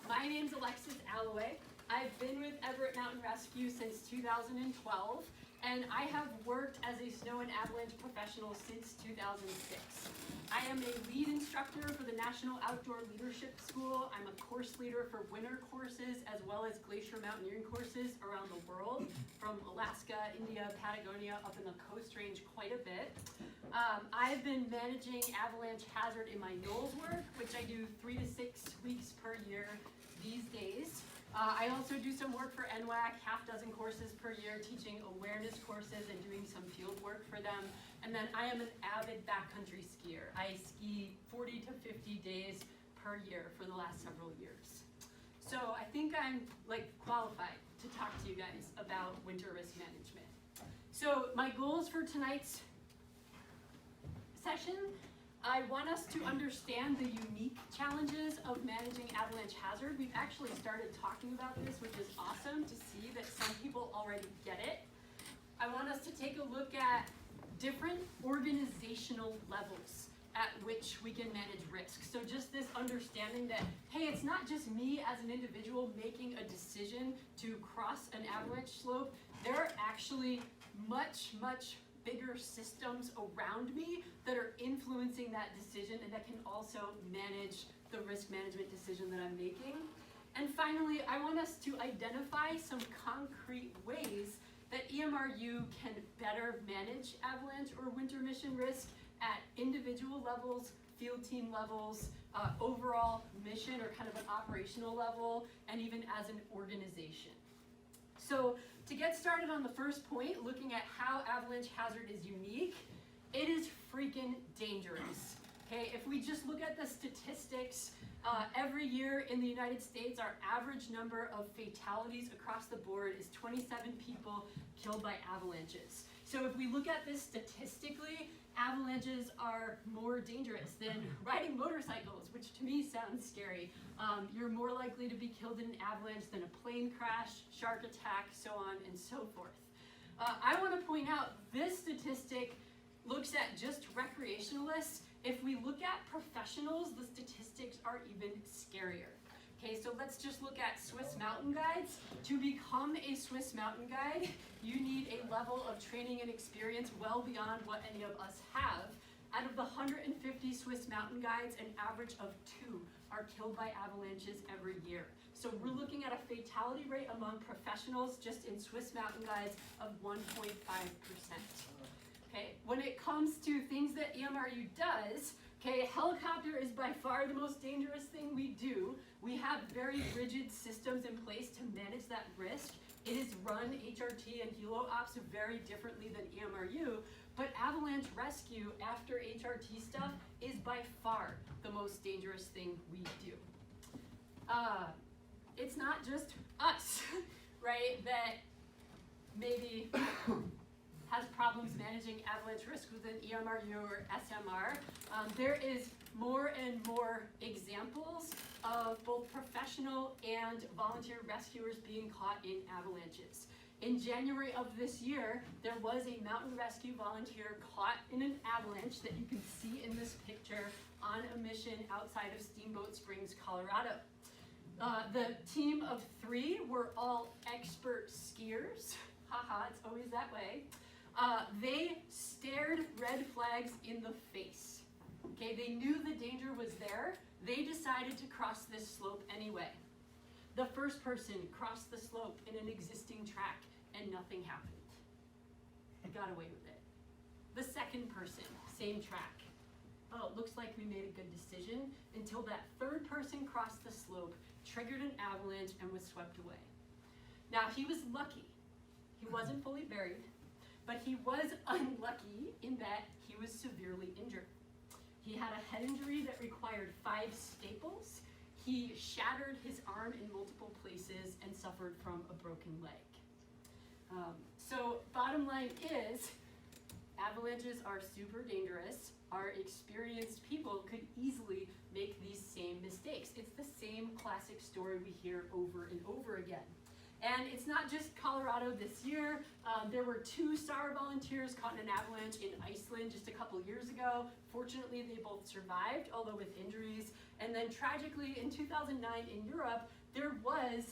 My name's Alexis Alloway. I've been with Everett Mountain Rescue since 2012, and I have worked as a snow and avalanche professional since 2006. I am a lead instructor for the National Outdoor Leadership School. I'm a course leader for winter courses as well as glacier mountaineering courses around the world, from Alaska, India, Patagonia, up in the Coast Range quite a bit. I've been managing avalanche hazard in my NOLS work, which I do 3 to 6 weeks per year these days. I also do some work for NWAC, half dozen courses per year, teaching awareness courses and doing some field work for them. And then I am an avid backcountry skier. I ski 40 to 50 days per year for the last several years. So I think I'm qualified to talk to you guys about winter risk management. So my goals for tonight's session, I want us to understand the unique challenges of managing avalanche hazard. We've actually started talking about this, which is awesome to see that some people already get it. I want us to take a look at different organizational levels at which we can manage risk. So just this understanding that, hey, it's not just me as an individual making a decision to cross an avalanche slope. There are actually much bigger systems around me that are influencing that decision and that can also manage the risk management decision that I'm making. And finally, I want us to identify some concrete ways that EMRU can better manage avalanche or winter mission risk at individual levels, field team levels, overall mission or kind of an operational level, and even as an organization. So to get started on the first point, looking at how avalanche hazard is unique, it is freaking dangerous. Okay, if we just look at the statistics, every year in the United States, our average number of fatalities across the board is 27 people killed by avalanches. So if we look at this statistically, avalanches are more dangerous than riding motorcycles, which to me sounds scary. You're more likely to be killed in an avalanche than a plane crash, shark attack, so on and so forth. I want to point out this statistic looks at just recreationalists. If we look at professionals, the statistics are even scarier. Okay, so let's just look at Swiss mountain guides. To become a Swiss mountain guide, you need a level of training and experience well beyond what any of us have. Out of the 150 Swiss mountain guides, an average of 2 are killed by avalanches every year. So we're looking at a fatality rate among professionals just in Swiss mountain guides of 1.5%. Okay, when it comes to things that EMRU does, okay, a helicopter is by far the most dangerous thing we do. We have very rigid systems in place to manage that risk. It is run HRT and helo ops very differently than EMRU, but avalanche rescue after HRT stuff is by far the most dangerous thing we do. It's not just us, right, that maybe has problems managing avalanche risk within EMRU or SMR. There is more and more examples of both professional and volunteer rescuers being caught in avalanches. In January of this year, there was a mountain rescue volunteer caught in an avalanche that you can see in this picture on a mission outside of Steamboat Springs, Colorado. The team of 3 were all expert skiers. Haha, it's always that way. They stared red flags in the face. Okay, they knew the danger was there. They decided to cross this slope anyway. The first person crossed the slope in an existing track and nothing happened. They got away with it. The second person, same track. Oh, it looks like we made a good decision until that third person crossed the slope, triggered an avalanche, and was swept away. Now, he was lucky. He wasn't fully buried, but he was unlucky in that he was severely injured. He had a head injury that required 5 staples. He shattered his arm in multiple places and suffered from a broken leg. So bottom line is, avalanches are super dangerous. Our experienced people could easily make these same mistakes. It's the same classic story we hear over and over again. And it's not just Colorado this year. There were 2 star volunteers caught in an avalanche in Iceland just a couple years ago. Fortunately, they both survived, although with injuries. And then tragically, in 2009 in Europe, there was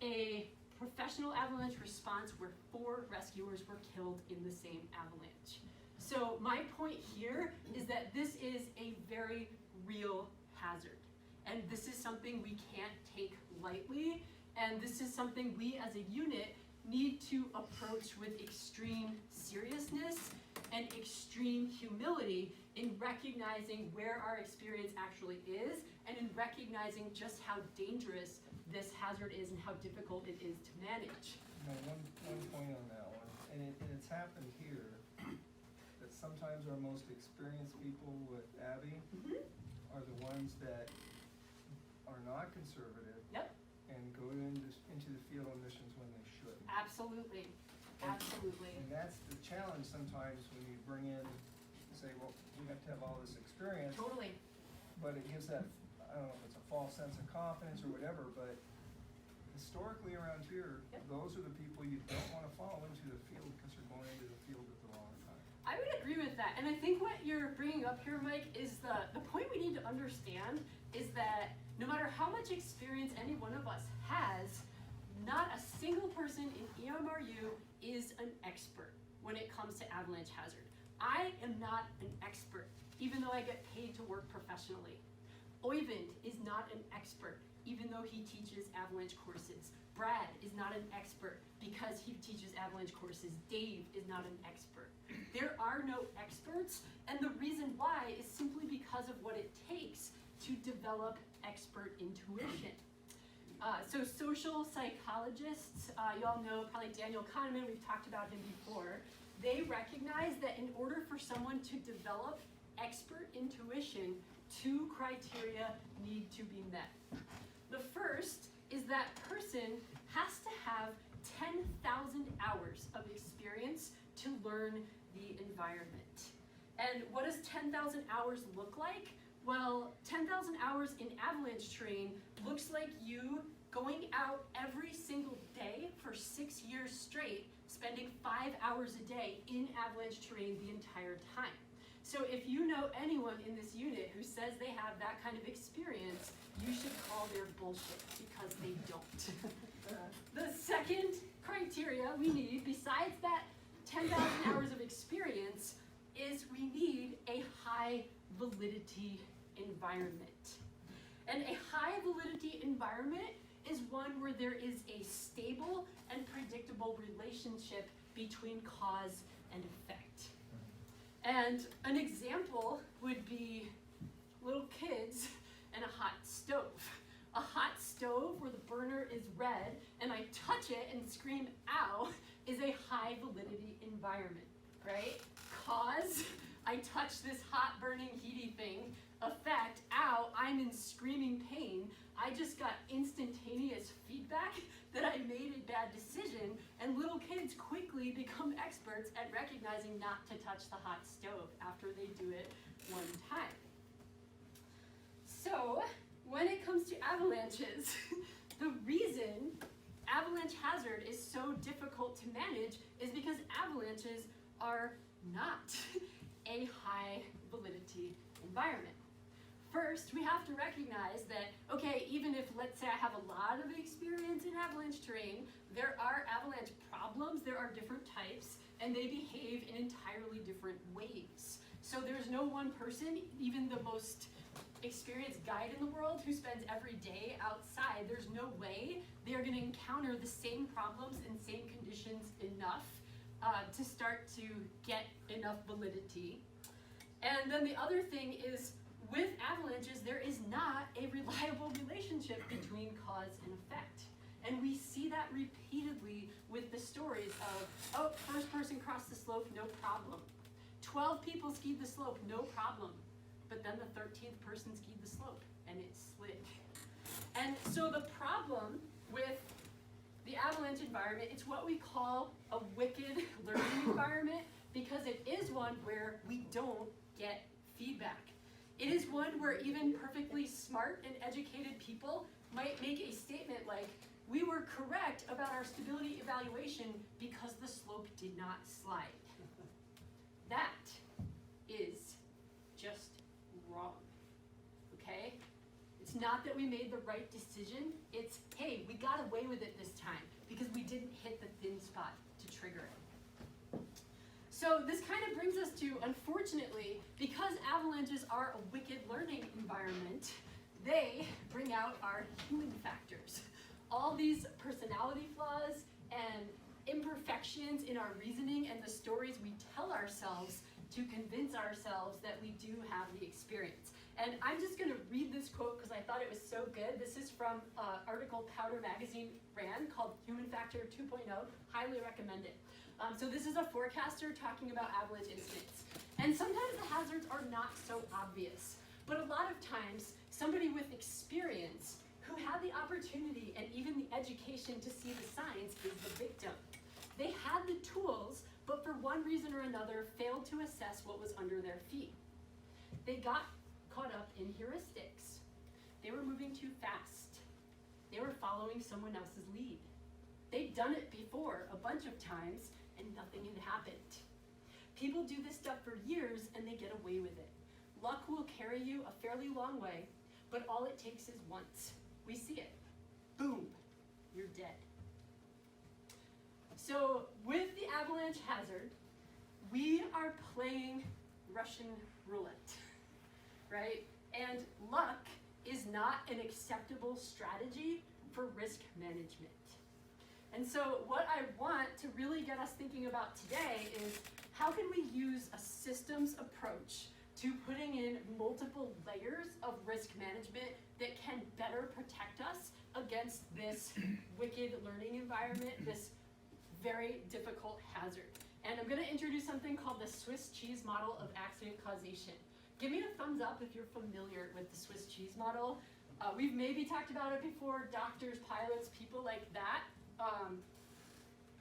a professional avalanche response where 4 rescuers were killed in the same avalanche. So my point here is that this is a very real hazard. And this is something we can't take lightly. And this is something we as a unit need to approach with extreme seriousness and extreme humility in recognizing where our experience actually is and in recognizing just how dangerous this hazard is and how difficult it is to manage. One point on that one, and it's happened here, that sometimes our most experienced people with Abby are the ones that are not conservative. Yep. And go into the field on missions when they should. Absolutely, absolutely. And that's the challenge sometimes when you bring in, say, well, we have to have all this experience. Totally. But it gives that, I don't know if it's a false sense of confidence or whatever, but historically around here, those are the people you don't want to follow into the field because they're going into the field at the wrong time. I would agree with that. And I think what you're bringing up here, Mike, is the point we need to understand is that no matter how much experience any one of us has, not a single person in EMRU is an expert when it comes to avalanche hazard. I am not an expert, even though I get paid to work professionally. Oyvind is not an expert, even though he teaches avalanche courses. Brad is not an expert because he teaches avalanche courses. Dave is not an expert. There are no experts, and the reason why is simply because of what it takes to develop expert intuition. So social psychologists, you all know probably Daniel Kahneman, we've talked about him before. They recognize that in order for someone to develop expert intuition, 2 criteria need to be met. The first is that person has to have 10,000 hours of experience to learn the environment. And what does 10,000 hours look like? Well, 10,000 hours in avalanche terrain looks like you going out every single day for 6 years straight, spending 5 hours a day in avalanche terrain the entire time. So if you know anyone in this unit who says they have that kind of experience, you should call their bullshit because they don't. The second criteria we need, besides that 10,000 hours of experience, is we need a high validity environment. And a high validity environment is one where there is a stable and predictable relationship between cause and effect. And an example would be little kids and a hot stove. A hot stove where the burner is red and I touch it and scream, ow, is a high validity environment, right? Cause, I touch this hot burning heaty thing. Effect, ow, I'm in screaming pain. I just got instantaneous feedback that I made a bad decision, and little kids quickly become experts at recognizing not to touch the hot stove after they do it one time. So, when it comes to avalanches, the reason avalanche hazard is so difficult to manage is because avalanches are not a high validity environment. First, we have to recognize that, okay, even if, let's say I have a lot of experience in avalanche terrain, there are avalanche problems, there are different types, and they behave in entirely different ways. So there's no one person, even the most experienced guide in the world who spends every day outside, there's no way they're gonna encounter the same problems and same conditions enough to start to get enough validity. And then the other thing is, with avalanches, there is not a reliable relationship between cause and effect. And we see that repeatedly with the stories of, oh, first person crossed the slope, no problem. 12 people skied the slope, no problem. But then the 13th person skied the slope and it slid. And so the problem with the avalanche environment, it's what we call a wicked learning environment, because it is one where we don't get feedback. It is one where even perfectly smart and educated people might make a statement like, we were correct about our stability evaluation because the slope did not slide. That is just wrong, okay? It's not that we made the right decision, it's, hey, we got away with it this time because we didn't hit the thin spot to trigger it. So this kind of brings us to, unfortunately, because avalanches are a wicked learning environment, they bring out our human factors. All these personality flaws and imperfections in our reasoning and the stories we tell ourselves to convince ourselves that we do have the experience. And I'm just gonna read this quote because I thought it was so good. This is from an article Powder Magazine ran called Human Factor 2.0, highly recommend it. So this is a forecaster talking about avalanche incidents. And sometimes the hazards are not so obvious, but a lot of times somebody with experience who had the opportunity and even the education to see the signs is the victim. They had the tools, but for one reason or another failed to assess what was under their feet. They got caught up in heuristics. They were moving too fast. They were following someone else's lead. They'd done it before a bunch of times and nothing had happened. People do this stuff for years and they get away with it. Luck will carry you a fairly long way, but all it takes is once. We see it. Boom, you're dead. So with the avalanche hazard, we are playing Russian roulette, right? And luck is not an acceptable strategy for risk management. And so what I want to really get us thinking about today is how can we use a systems approach to putting in multiple layers of risk management that can better protect us against this wicked learning environment, this very difficult hazard. And I'm gonna introduce something called the Swiss cheese model of accident causation. Give me a thumbs up if you're familiar with the Swiss cheese model. We've maybe talked about it before, doctors, pilots, people like that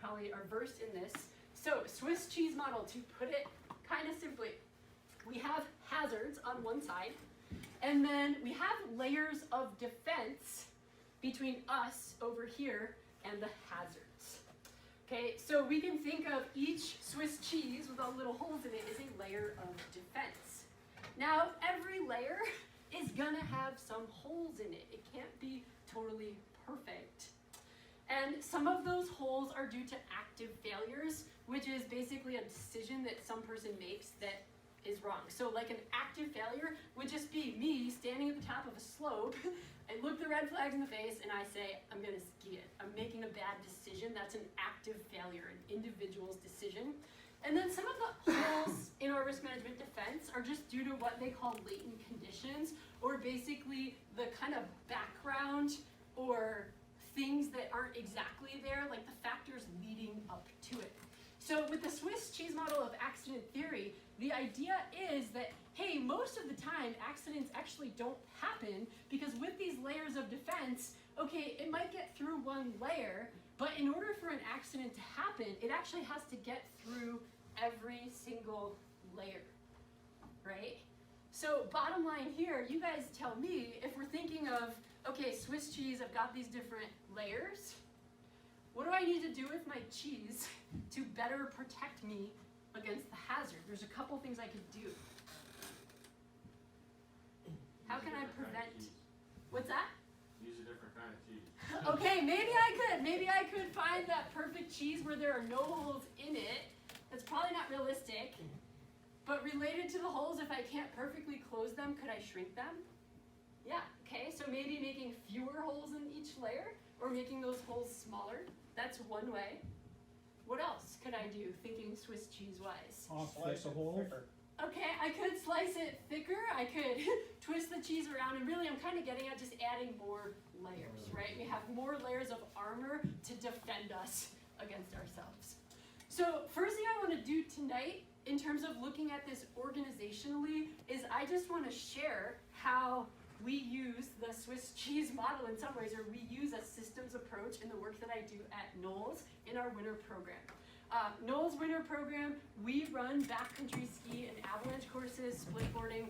probably are versed in this. So Swiss cheese model, to put it kind of simply, we have hazards on one side, and then we have layers of defense between us over here and the hazards. Okay, so we can think of each Swiss cheese with all little holes in it as a layer of defense. Now, every layer is gonna have some holes in it. It can't be totally perfect. And some of those holes are due to active failures, which is basically a decision that some person makes that is wrong. So like an active failure would just be me standing at the top of a slope, I look the red flags in the face and I say, I'm gonna ski it. I'm making a bad decision. That's an active failure, an individual's decision. And then some of the holes in our risk management defense are just due to what they call latent conditions, or basically the kind of background or things that aren't exactly there, like the factors leading up to it. So with the Swiss cheese model of accident theory, the idea is that, hey, most of the time accidents actually don't happen because with these layers of defense, okay, it might get through one layer, but in order for an accident to happen, it actually has to get through every single layer, right? So bottom line here, you guys tell me, if we're thinking of, okay, Swiss cheese, I've got these different layers. What do I need to do with my cheese to better protect me against the hazard? There's a couple things I could do. How can I prevent? What's that? Use a different kind of cheese. Okay, maybe I could. Maybe I could find that perfect cheese where there are no holes in it. That's probably not realistic. But related to the holes, if I can't perfectly close them, could I shrink them? Yeah, okay, so maybe making fewer holes in each layer or making those holes smaller. That's one way. What else could I do, thinking Swiss cheese-wise? Slice a hole. Okay, I could slice it thicker, I could twist the cheese around, and really I'm kind of getting at just adding more layers, right? We have more layers of armor to defend us against ourselves. So first thing I want to do tonight, in terms of looking at this organizationally, is I just want to share how we use the Swiss cheese model in some ways, or we use a systems approach in the work that I do at NOLS in our winter program. NOLS winter program, we run backcountry ski and avalanche courses, splitboarding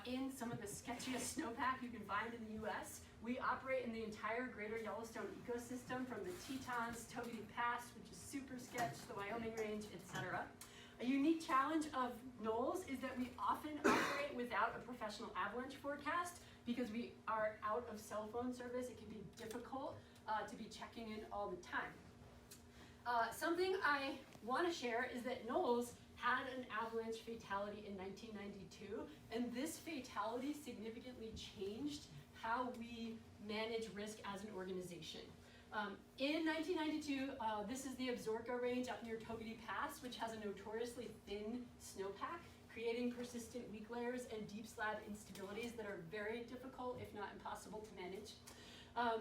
in some of the sketchiest snowpack you can find in the US. We operate in the entire greater Yellowstone ecosystem from the Tetons, Togetee Pass, which is super sketch, the Wyoming Range, etc. A unique challenge of NOLS is that we often operate without a professional avalanche forecast because we are out of cell phone service. It can be difficult to be checking in all the time. Something I want to share is that NOLS had an avalanche fatality in 1992, and this fatality significantly changed how we manage risk as an organization. In 1992, this is the Absaroka Range up near Togetee Pass, which has a notoriously thin snowpack, creating persistent weak layers and deep slab instabilities that are very difficult, if not impossible, to manage.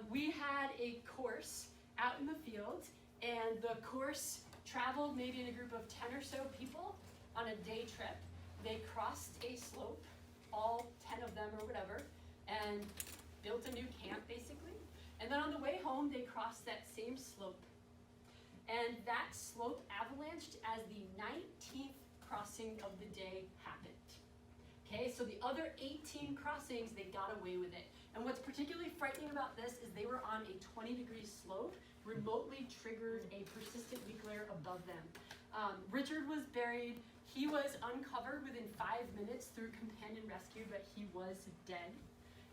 We had a course out in the field, and the course traveled maybe in a group of 10 or so people on a day trip. They crossed a slope, all 10 of them or whatever, and built a new camp basically. And then on the way home, they crossed that same slope. And that slope avalanched as the 19th crossing of the day happened. Okay, so the other 18 crossings, they got away with it. And what's particularly frightening about this is they were on a 20-degree slope, remotely triggered a persistent weak layer above them. Richard was buried. He was uncovered within 5 minutes through companion rescue, but he was dead.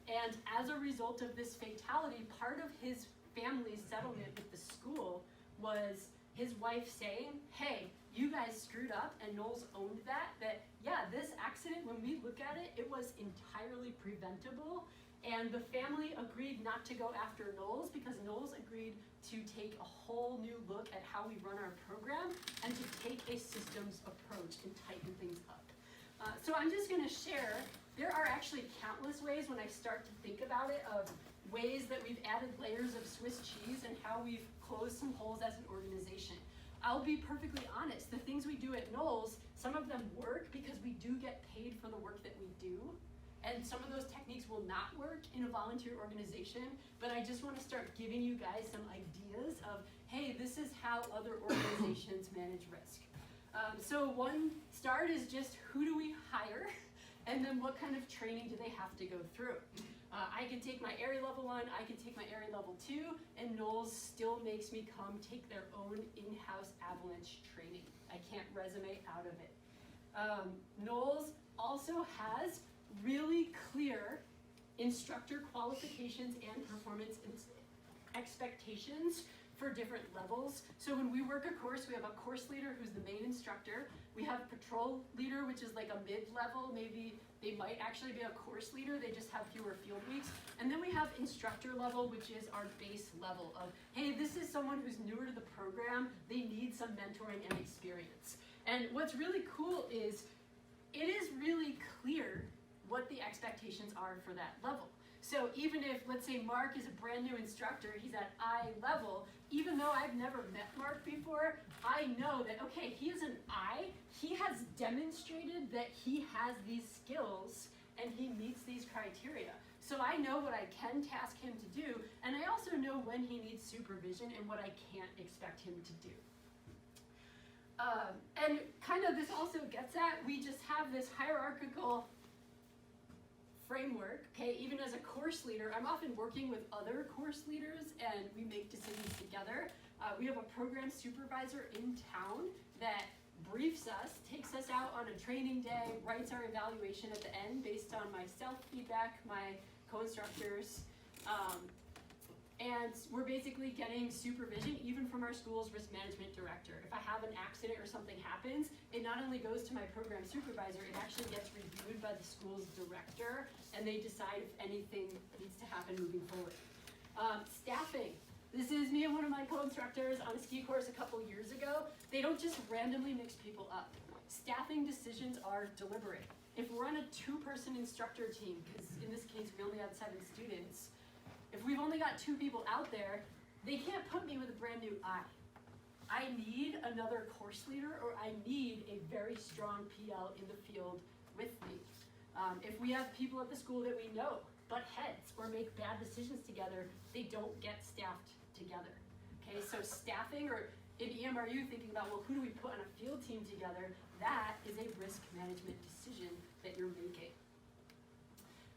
And as a result of this fatality, part of his family's settlement with the school was his wife saying, hey, you guys screwed up, and NOLS owned that yeah, this accident, when we look at it, it was entirely preventable. And the family agreed not to go after NOLS because NOLS agreed to take a whole new look at how we run our program and to take a systems approach and tighten things up. So I'm just gonna share, there are actually countless ways when I start to think about it of ways that we've added layers of Swiss cheese and how we've closed some holes as an organization. I'll be perfectly honest, the things we do at NOLS, some of them work because we do get paid for the work that we do. And some of those techniques will not work in a volunteer organization, but I just want to start giving you guys some ideas of, hey, this is how other organizations manage risk. So one start is just who do we hire, and then what kind of training do they have to go through? I can take my area level 1, I can take my area level 2, and NOLS still makes me come take their own in-house avalanche training. I can't resume out of it. NOLS also has really clear instructor qualifications and performance expectations for different levels. So when we work a course, we have a course leader who's the main instructor. We have patrol leader, which is like a mid-level, maybe they might actually be a course leader, they just have fewer field weeks. And then we have instructor level, which is our base level of, hey, this is someone who's newer to the program, they need some mentoring and experience. And what's really cool is, it is really clear what the expectations are for that level. So even if, let's say Mark is a brand new instructor, he's at I level, even though I've never met Mark before, I know that, okay, he is an I, he has demonstrated that he has these skills and he meets these criteria. So I know what I can task him to do, and I also know when he needs supervision and what I can't expect him to do. And kind of this also gets at, we just have this hierarchical framework, okay, even as a course leader, I'm often working with other course leaders and we make decisions together. We have a program supervisor in town that briefs us, takes us out on a training day, writes our evaluation at the end based on my self-feedback, my co-instructors, and we're basically getting supervision even from our school's risk management director. If I have an accident or something happens, it not only goes to my program supervisor, it actually gets reviewed by the school's director, and they decide if anything needs to happen moving forward. Staffing. This is me and one of my co-instructors on a ski course a couple years ago. They don't just randomly mix people up. Staffing decisions are deliberate. If we're on a 2-person instructor team, because in this case we only had 7 students, if we've only got 2 people out there, they can't put me with a brand new I. I need another course leader, or I need a very strong PL in the field with me. If we have people at the school that we know butt heads or make bad decisions together, they don't get staffed together. Okay, so staffing, or in EMRU thinking about, well, who do we put on a field team together, that is a risk management decision that you're making.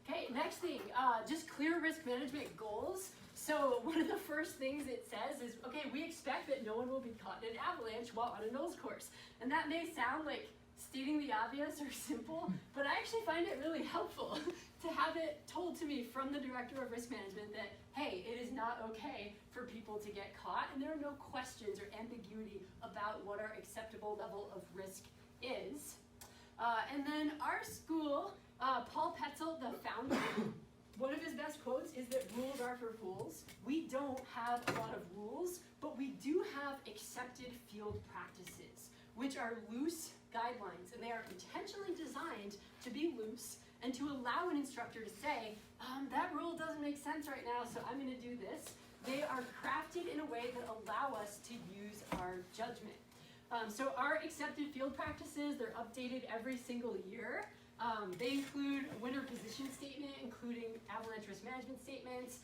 Okay, next thing, just clear risk management goals. So one of the first things it says is, okay, we expect that no one will be caught in an avalanche while on a NOLS course. And that may sound like stating the obvious or simple, but I actually find it really helpful to have it told to me from the Director of Risk Management that, hey, it is not okay for people to get caught, and there are no questions or ambiguity about what our acceptable level of risk is. And then our school, Paul Petzel, the founder, one of his best quotes is that rules are for fools. We don't have a lot of rules, but we do have accepted field practices, which are loose guidelines, and they are intentionally designed to be loose and to allow an instructor to say, that rule doesn't make sense right now, so I'm gonna do this. They are crafted in a way that allow us to use our judgment. So our accepted field practices, they're updated every single year. They include a winter position statement, including avalanche risk management statements,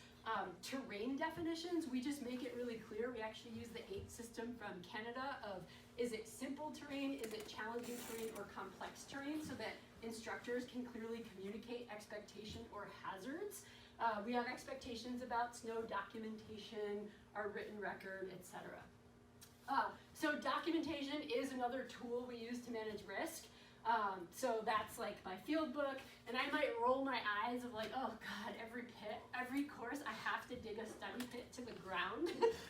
terrain definitions. We just make it really clear. We actually use the 8 system from Canada of, is it simple terrain, is it challenging terrain, or complex terrain, so that instructors can clearly communicate expectation or hazards. We have expectations about snow documentation, our written record, etc. So documentation is another tool we use to manage risk. So that's like my field book, and I might roll my eyes of like, oh God, every course I have to dig a study pit to the ground,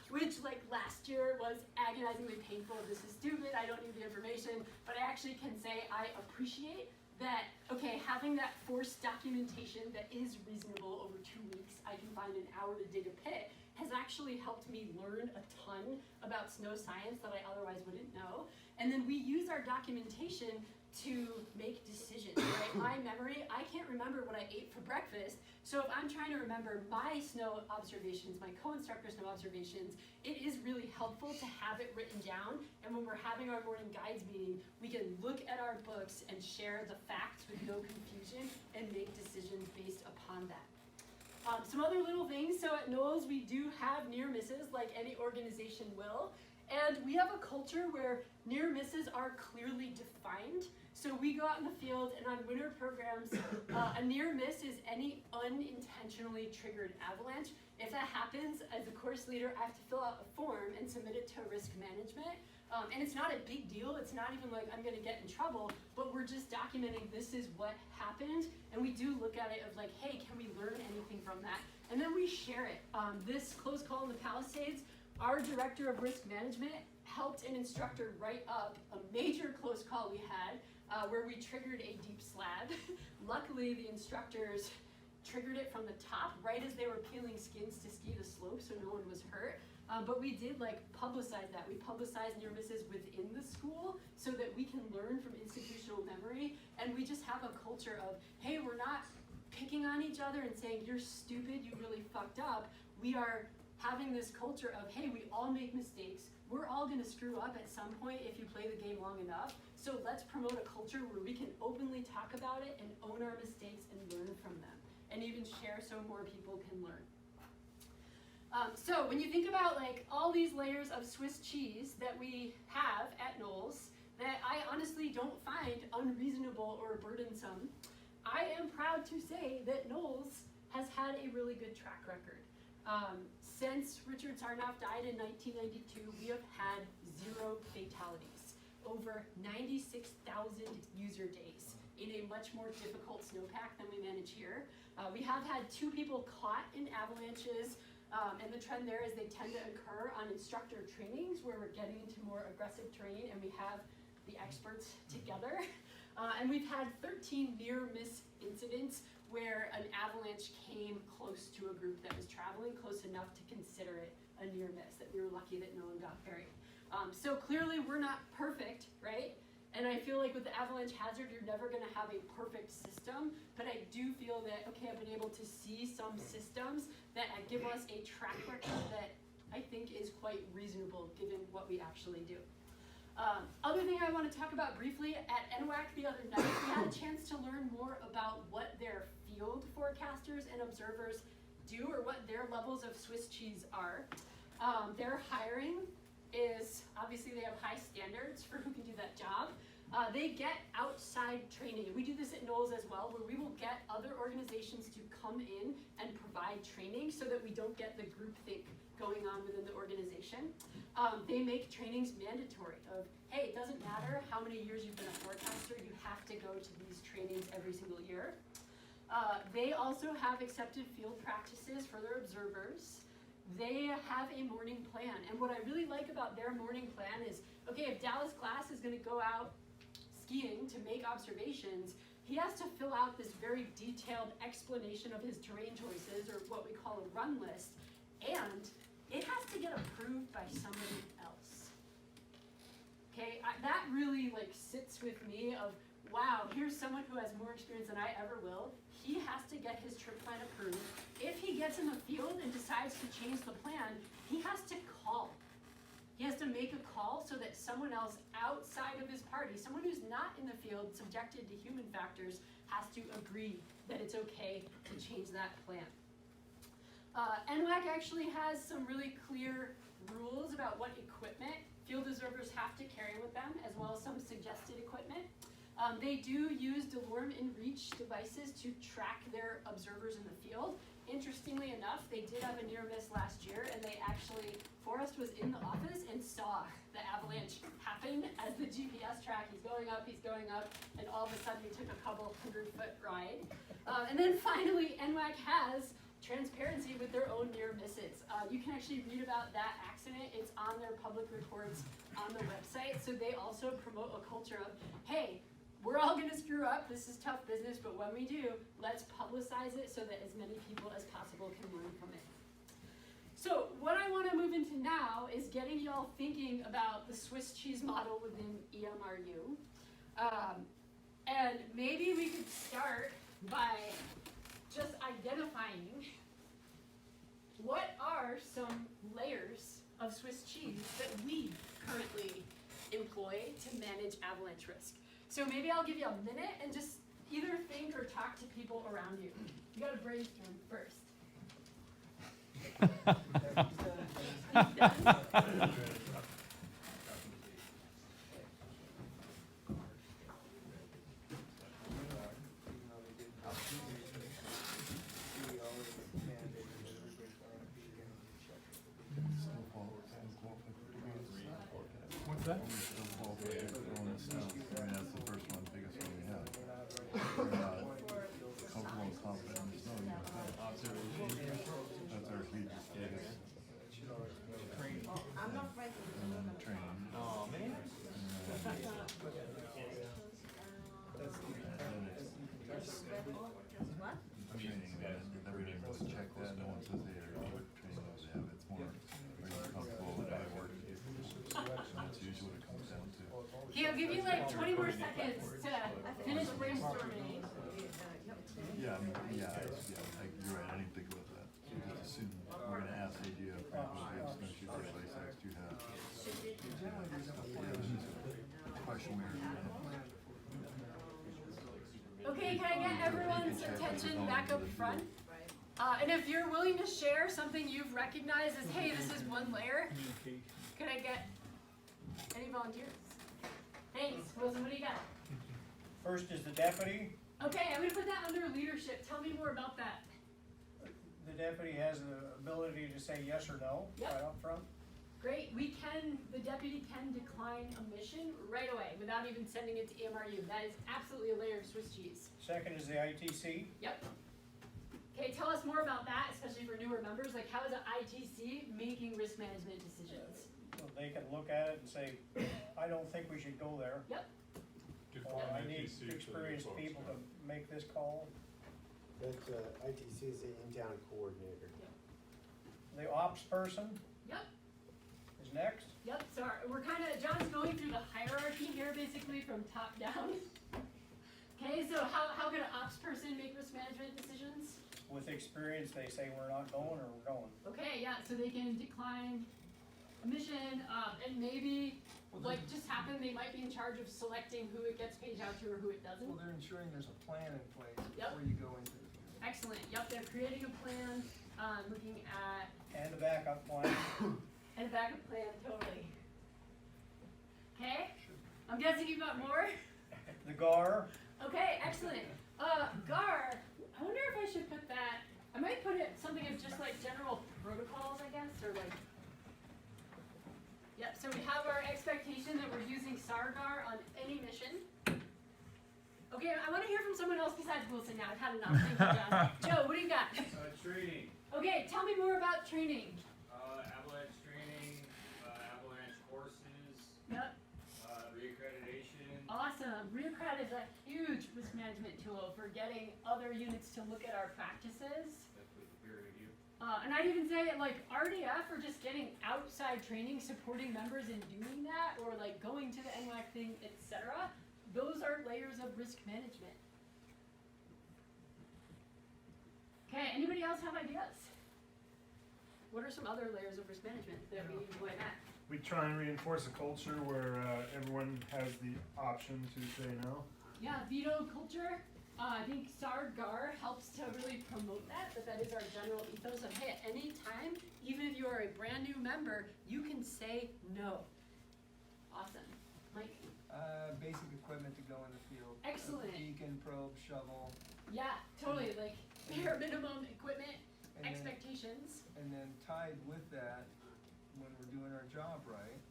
which like last year was agonizingly painful. This is stupid, I don't need the information, but I actually can say I appreciate that, okay, having that forced documentation that is reasonable over 2 weeks, I can find an hour to dig a pit, has actually helped me learn a ton about snow science that I otherwise wouldn't know. And then we use our documentation to make decisions, right? My memory, I can't remember what I ate for breakfast, so if I'm trying to remember my snow observations, my co-instructor snow observations, it is really helpful to have it written down, and when we're having our morning guides meeting, we can look at our books and share the facts with no confusion and make decisions based upon that. Some other little things, so at NOLS we do have near misses like any organization will, and we have a culture where near misses are clearly defined. So we go out in the field, and on winter programs, a near miss is any unintentionally triggered avalanche. If that happens, as a course leader, I have to fill out a form and submit it to risk management. And it's not a big deal. It's not even like I'm gonna get in trouble, but we're just documenting this is what happened. And we do look at it of like, hey, can we learn anything from that? And then we share it. This close call in the Palisades, our Director of Risk Management helped an instructor write up a major close call we had where we triggered a deep slab. Luckily, the instructors triggered it from the top right as they were peeling skins to ski the slope, so no one was hurt. But we did like publicize that. We publicized near misses within the school so that we can learn from institutional memory, and we just have a culture of, hey, we're not picking on each other and saying, you're stupid, you really fucked up. We are having this culture of, hey, we all make mistakes. We're all gonna screw up at some point if you play the game long enough. So let's promote a culture where we can openly talk about it and own our mistakes and learn from them, and even share so more people can learn. So when you think about like all these layers of Swiss cheese that we have at NOLS that I honestly don't find unreasonable or burdensome, I am proud to say that NOLS has had a really good track record. Since Richard Sarnoff died in 1992, we have had 0 fatalities, over 96,000 user days in a much more difficult snowpack than we manage here. We have had 2 people caught in avalanches, and the trend there is they tend to occur on instructor trainings where we're getting into more aggressive terrain and we have the experts together. And we've had 13 near-miss incidents where an avalanche came close to a group that was traveling, close enough to consider it a near miss, that we were lucky that no one got buried. So clearly we're not perfect, right? And I feel like with the avalanche hazard, you're never gonna have a perfect system, but I do feel that, okay, I've been able to see some systems that give us a track record that I think is quite reasonable given what we actually do. Other thing I want to talk about briefly, at NWAC the other night, we had a chance to learn more about what their field forecasters and observers do, or what their levels of Swiss cheese are. Their hiring is, obviously they have high standards for who can do that job. They get outside training. We do this at NOLS as well, where we will get other organizations to come in and provide training so that we don't get the groupthink going on within the organization. They make trainings mandatory of, hey, it doesn't matter how many years you've been a forecaster, you have to go to these trainings every single year. They also have accepted field practices for their observers. They have a morning plan, and what I really like about their morning plan is, okay, if Dallas Glass is gonna go out skiing to make observations, he has to fill out this very detailed explanation of his terrain choices, or what we call a run list, and it has to get approved by somebody else. Okay, that really like sits with me of, wow, here's someone who has more experience than I ever will. He has to get his trip plan approved. If he gets in the field and decides to change the plan, he has to call. He has to make a call so that someone else outside of his party, someone who's not in the field subjected to human factors, has to agree that it's okay to change that plan. NWAC actually has some really clear rules about what equipment field observers have to carry with them, as well as some suggested equipment. They do use DeLorme InReach devices to track their observers in the field. Interestingly enough, they did have a near miss last year, and they actually, Forrest was in the office and saw the avalanche happen as the GPS track, he's going up, and all of a sudden we took a couple 100-foot ride. And then finally, NWAC has transparency with their own near misses. You can actually read about that accident. It's on their public reports on the website. So they also promote a culture of, hey, we're all gonna screw up, this is tough business, but when we do, let's publicize it so that as many people as possible can learn from it. So what I wanna move into now is getting y'all thinking about the Swiss cheese model within EMRU. And maybe we could start by just identifying what are some layers of Swiss cheese that we currently employ to manage avalanche risk. So maybe I'll give you a minute and just either think or talk to people around you. You gotta brainstorm first. What's that? Okay, I'll give you like 20 more seconds to finish brainstorming. Yeah, you're right, I didn't think about that. So just assume we're gonna ask the idea of people who have snowshoes or ice axe to have. Question where. Okay, can I get everyone's attention back up front? And if you're willing to share something you've recognized as, hey, this is one layer, can I get any volunteers? Thanks, Wilson, what do you got? First is the deputy. Okay, I'm gonna put that under leadership. Tell me more about that. The deputy has the ability to say yes or no Yep. right up front. Great, the deputy can decline a mission right away without even sending it to EMRU. That is absolutely a layer of Swiss cheese. Second is the ITC. Yep. Okay, tell us more about that, especially for newer members. Like, how is an ITC making risk management decisions? So they can look at it and say, I don't think we should go there. Yep. Or I need experienced people to make this call. That ITC is the in-town coordinator. The ops person Yep. is next. Yep, so we're John's going through the hierarchy here, basically from top down. Okay, so how could an ops person make risk management decisions? With experience, they say we're not going or we're going. Okay, yeah, so they can decline a mission, and maybe, like just happened, they might be in charge of selecting who it gets paged out to or who it doesn't. Well, they're ensuring there's a plan in place Yep. before you go into the field. Excellent, yep, they're creating a plan, looking at, And a backup plan. and a backup plan, totally. Okay, I'm guessing you've got more? The GAR, Okay, excellent. GAR, I wonder if I should put that, I might put it something of just like general protocols, I guess, or like. Yep, so we have our expectation that we're using SAR-GAR on any mission. Okay, I wanna hear from someone else besides Wilson now, I've had enough, thank you, John. Joe, what do you got? Training, Okay, tell me more about training. avalanche training, avalanche courses, Yep, reaccreditation. awesome. Reaccred is a huge risk management tool for getting other units to look at our practices. That's with the peer review. And I'd even say like RDF or just getting outside training, supporting members in doing that, or like going to the NWAC thing, etc. Those are layers of risk management. Okay, anybody else have ideas? What are some other layers of risk management that we need to go at? We try and reinforce a culture where everyone has the option to say no. Yeah, veto culture. I think SAR-GAR helps to really promote that, but that is our general ethos of, hey, at any time, even if you are a brand new member, you can say no. Awesome. Mike? Basic equipment to go in the field. Excellent. Beacon, probe, shovel, Yeah, totally, like bare minimum equipment and then, expectations. and then tied with that, when we're doing our job right,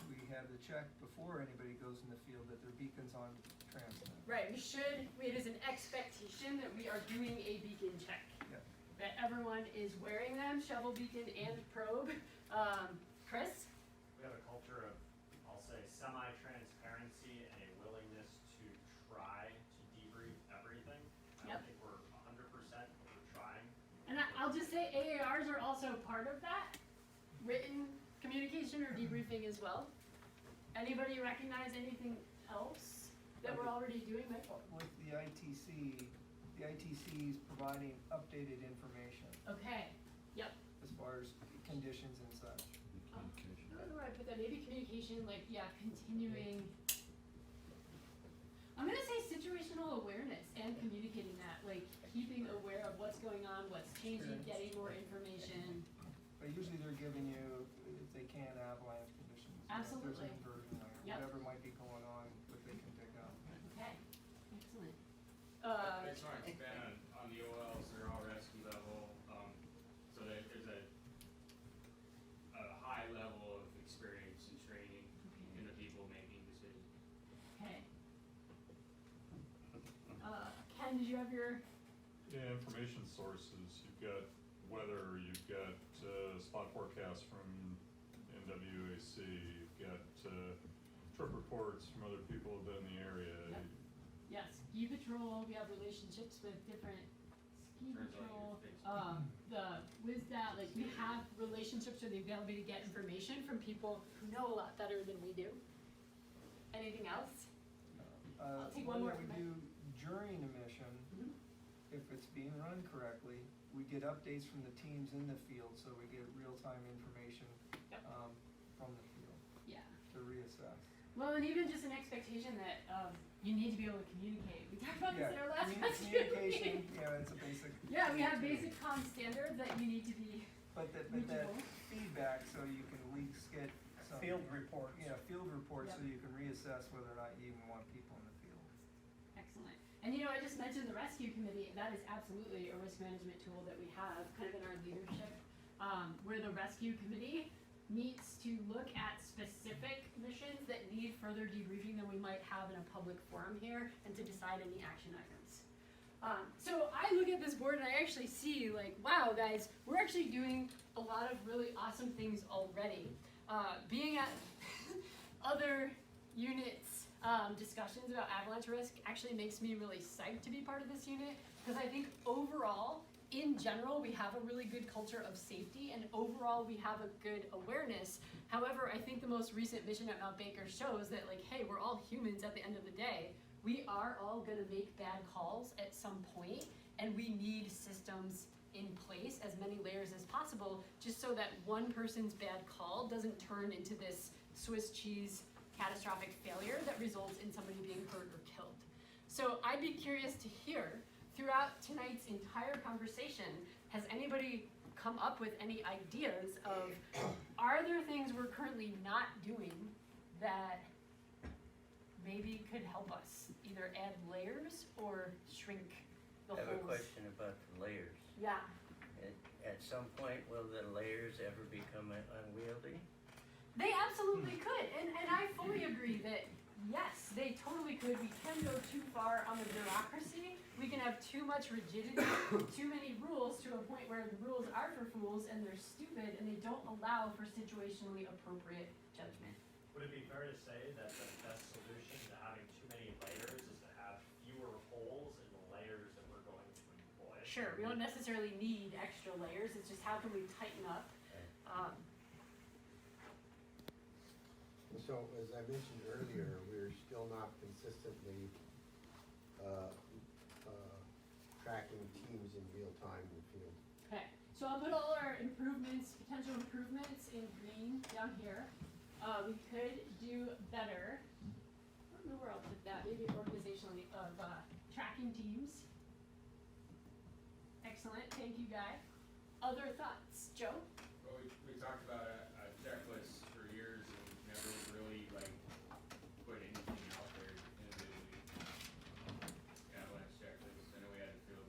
we have the check before anybody goes in the field that their beacon's on transmit. Right, it is an expectation that we are doing a beacon check. Yep. That everyone is wearing them, shovel, beacon, and probe. Chris? We have a culture of, I'll say, semi-transparency and a willingness to try to debrief everything. I Yep. don't think we're 100%, but we're trying. And I'll just say AARs are also part of that. Written communication or debriefing as well. Anybody recognize anything else that we're already doing, Michael? With the ITC is providing updated information Okay, as far as conditions and such. I don't know where I put that, maybe communication, like, yeah, continuing. I'm gonna say situational awareness and communicating that, like, keeping aware of what's going on, what's changing, getting more information. But usually they're giving you, if they can, avalanche conditions. You know, if Absolutely. there's an inversion or Yep. whatever might be going on, what they can pick up. Okay, excellent. I just want to expand on the OLs, they're all rescue level, so that there's a high level of experience and training in the people making decisions. Okay. Ken, did you have your, Yeah, information sources, you've got weather, you've got spot forecasts from NWAC, you've got trip reports from other people who have been in the area. Yep. yes, ski patrol, we have relationships with different ski Turns out patrol, you're fixed. the WISDAT, like, we have relationships or the ability to get information from people who know a lot better than we do. Anything else? I'll take one more that we from do during a mission, Mhm. if it's being run correctly, we get updates from the teams in the field, so we get real-time information, Yep. from the field Yeah. to reassess. Well, and even just an expectation that, you need to be able to communicate. We talked about this in our last rescue Communication, meeting. yeah, it's a basic. Yeah, we have basic comm standards that you need to be But that reachable. feedback, so you can at least get some. field reports. Yeah, field reports, so Yep. you can reassess whether or not you even want people in the field. Excellent. And you know, I just mentioned the rescue committee, that is absolutely a risk management tool that we have kind of in our leadership, where the rescue committee meets to look at specific missions that need further debriefing than we might have in a public forum here, and to decide any action items. So I look at this board and I actually see like, wow guys, we're actually doing a lot of really awesome things already. Being at other units, discussions about avalanche risk actually makes me really psyched to be part of this unit, because I think overall, in general, we have a really good culture of safety, and overall we have a good awareness. However, I think the most recent mission at Mount Baker shows that like, hey, we're all humans at the end of the day. We are all gonna make bad calls at some point, and we need systems in place, as many layers as possible, just so that one person's bad call doesn't turn into this Swiss cheese catastrophic failure that results in somebody being hurt or killed. So I'd be curious to hear, throughout tonight's entire conversation, has anybody come up with any ideas of, are there things we're currently not doing that maybe could help us either add layers or shrink the I have a holes. question about the layers. Yeah. At some point, will the layers ever become unwieldy? They absolutely could, and I fully agree that, yes, they totally could. We can go too far on the bureaucracy. We can have too much rigidity, too many rules to a point where the rules are for fools and they're stupid and they don't allow for situationally appropriate judgment. Would it be fair to say that the best solution to having too many layers is to have fewer holes in the layers that we're going to employ? Sure, we don't necessarily need extra layers, it's just how can we tighten up. So, as I mentioned earlier, we're still not consistently, tracking teams in real time in the field. Okay, so I'll put all our improvements, potential improvements in green down here. We could do better. I don't know where I'll put that, maybe organizationally of tracking teams. Excellent, thank you, Guy. Other thoughts, Joe? Well, we talked about a checklist for years and never really like put anything out there individually. Avalanche checklist, I know we had a field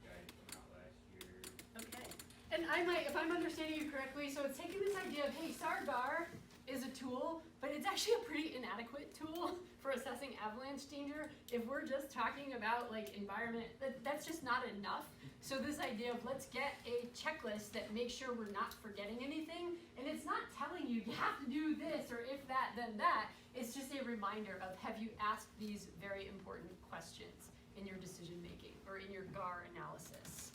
guide come out last year. Okay, and I might, if I'm understanding you correctly, so it's taking this idea of, hey, SARGAR is a tool, but it's actually a pretty inadequate tool for assessing avalanche danger. If we're just talking about like environment, that's just not enough. So this idea of let's get a checklist that makes sure we're not forgetting anything, and it's not telling you you have to do this or if that, then that. It's just a reminder of have you asked these very important questions in your decision making or in your GAR analysis.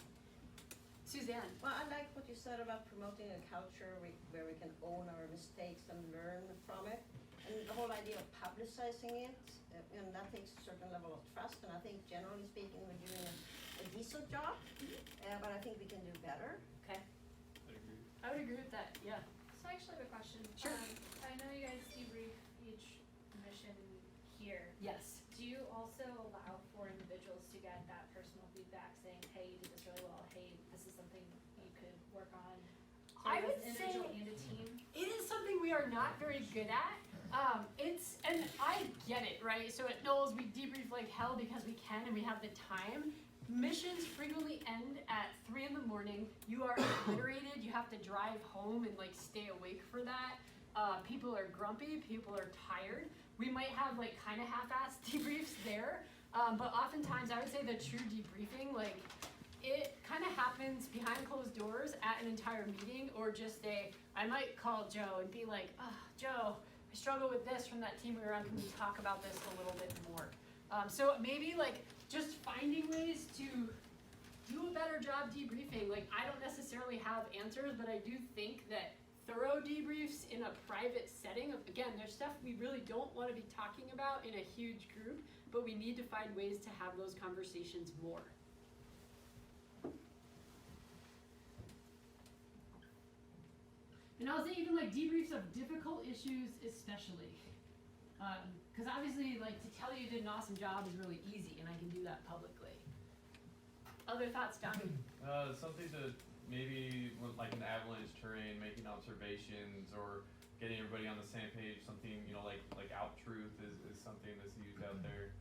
Suzanne. Well, I like what you said about promoting a culture where we can own our mistakes and learn from it. And the whole idea of publicizing it, and that takes a certain level of trust. And I think generally speaking, we're doing a decent job, but I think we can do better. Okay. I would agree with that, yeah. So I actually have a question. Sure. I know you guys debrief each mission here. Yes. Do you also allow for individuals to get that personal feedback saying, hey, you did this really well, hey, this is something you could work on? I would As an say individual and a team? it is something we are not very good at. And I get it, right? So at NOLS, we debrief like hell because we can and we have the time. Missions frequently end at 3 in the morning. You are obliterated. You have to drive home and like stay awake for that. People are grumpy. People are tired. We might have like kind of half-assed debriefs there, but oftentimes I would say the true debriefing, like it kind of happens behind closed doors at an entire meeting, or just I might call Joe and be like, Joe, I struggle with this from that team we were on. Can we talk about this a little bit more? So maybe like just finding ways to do a better job debriefing. Like I don't necessarily have answers, but I do think that thorough debriefs in a private setting, again, there's stuff we really don't want to be talking about in a huge group, but we need to find ways to have those conversations more. And I'll say even like debriefs of difficult issues especially. Because obviously like to tell you did an awesome job is really easy and I can do that publicly. Other thoughts, Donnie? Something to maybe with like an avalanche terrain, making observations or getting everybody on the same page, something, you know, like out truth is something that's used out there.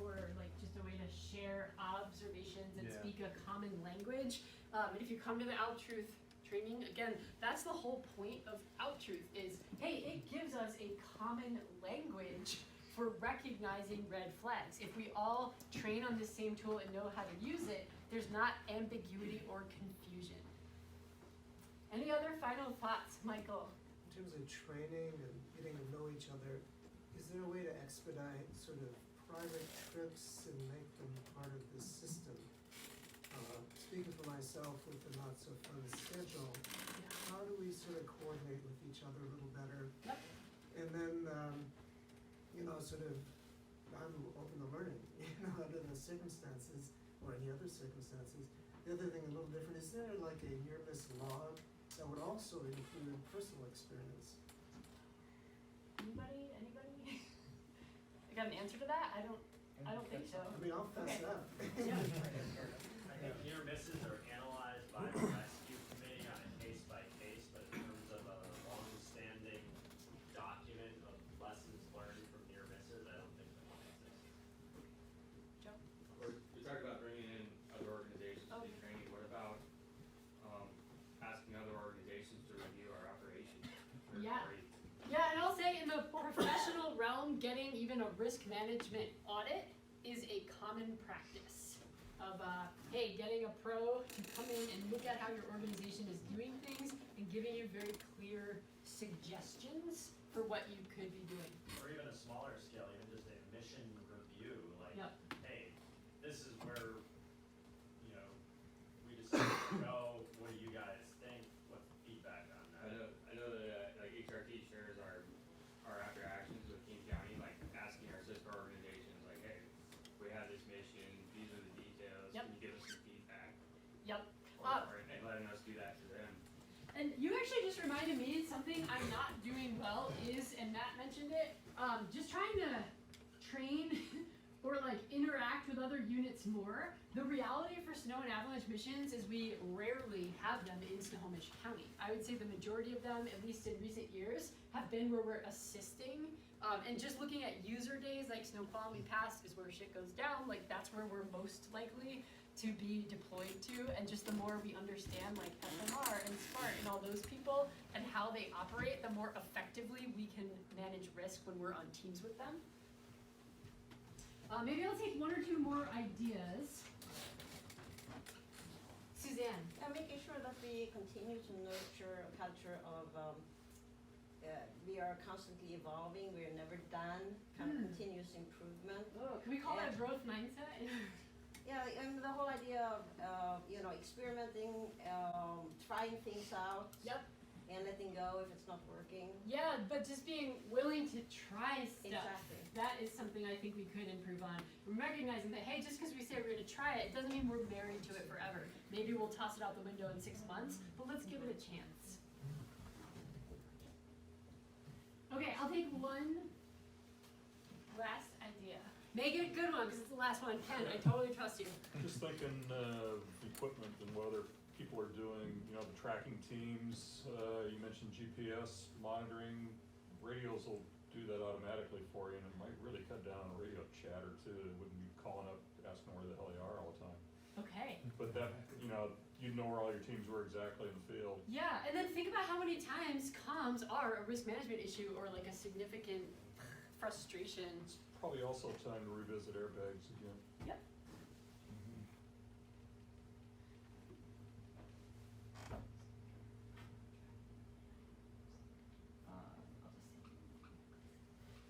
Or like just a way to share observations and Yeah. speak a common language. And if you come to the Out Truth training, again, that's the whole point of Out Truth is, hey, it gives us a common language for recognizing red flags. If we all train on the same tool and know how to use it, there's not ambiguity or confusion. Any other final thoughts, Michael? In terms of training and getting to know each other, is there a way to expedite sort of private trips and make them part of the system? Speaking for myself with the not so fun schedule, how do we sort of coordinate with each other a little better? Yep. And then, sort of, I'm open to learning, under the circumstances or any other circumstances. The other thing a little different, is there like a near-miss log that would also include personal experience? Anybody? I got an answer to that? I don't think so. I mean, I'll fess Okay. up. Yeah. I think near misses are analyzed by the rescue committee on a case by case, but in terms of a long-standing Yeah. great. Yeah, and I'll say in the professional realm, getting even a risk management audit is a common practice of, hey, getting a pro to come in and look at how your organization is doing things and giving you very clear suggestions for what you could be doing. Or even a smaller scale, even just a mission review, like, Yep. hey, this is where, you know, we decided to go, what do you guys think, what's the feedback on that? I know that, like, HRT shares our after actions with King County, like, asking our sister organizations, like, hey, we have this mission, these are the details, Yep. can you give us some feedback? Yep. Or and letting us do that to them. And you actually just reminded me something I'm not doing well is, and Matt mentioned it, just trying to train or like interact with other units more. The reality for snow and avalanche missions is we rarely have them in Snohomish County. I would say the majority of them, at least in recent years, have been where we're assisting. And just looking at user days, like Snow Quality Pass is where shit goes down, like that's where we're most likely to be deployed to, and just the more we understand like FMR and SMART and all those people and how they operate, the more effectively we can manage risk when we're on teams with them. Maybe I'll take one or two more ideas. Suzanne. And making sure that we continue to nurture a culture of, we are constantly evolving, we are never done, kind of continuous improvement. Oh, can we call that a growth mindset? Yeah, and the whole idea of, you know, experimenting, trying things out. Yep. And letting go if it's not working. Yeah, but just being willing to try stuff. Exactly. That is something I think we could improve on. And recognizing that, hey, just because we say we're going to try it, it doesn't mean we're married to it forever. Maybe we'll toss it out the window in 6 months, but let's give it a chance. Okay, I'll take one last idea. Make it a good one, because it's the last one. Ken, I totally trust you. Just thinking of equipment and what other people are doing, you know, the tracking teams, you mentioned GPS monitoring, radios will do that automatically for you, and it might really cut down on radio chatter too. It wouldn't be calling up asking where the hell you are all the time. Okay. But that, you know, you'd know where all your teams were exactly in the field. Yeah, and then think about how many times comms are a risk management issue or like a significant frustration. It's probably also time to revisit airbags again. Yep.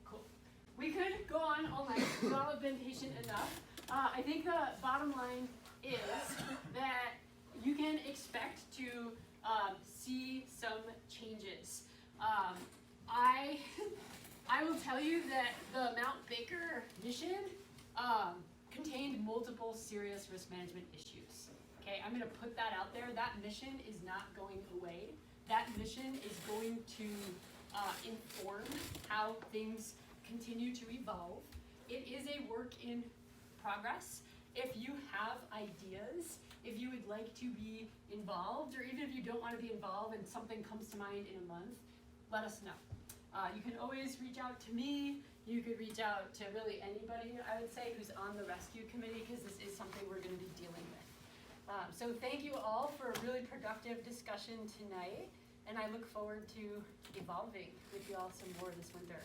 Cool. We could go on all night. We all have been patient enough. I think the bottom line is that you can expect to see some changes. I will tell you that the Mount Baker mission contained multiple serious risk management issues. Okay, I'm gonna put that out there. That mission is not going away. That mission is going to inform how things continue to evolve. It is a work in progress. If you have ideas, if you would like to be involved, or even if you don't want to be involved and something comes to mind in a month, let us know. You can always reach out to me. You could reach out to really anybody, I would say, who's on the rescue committee, because this is something we're going to be dealing with. So thank you all for a really productive discussion tonight, and I look forward to evolving with you all some more this winter.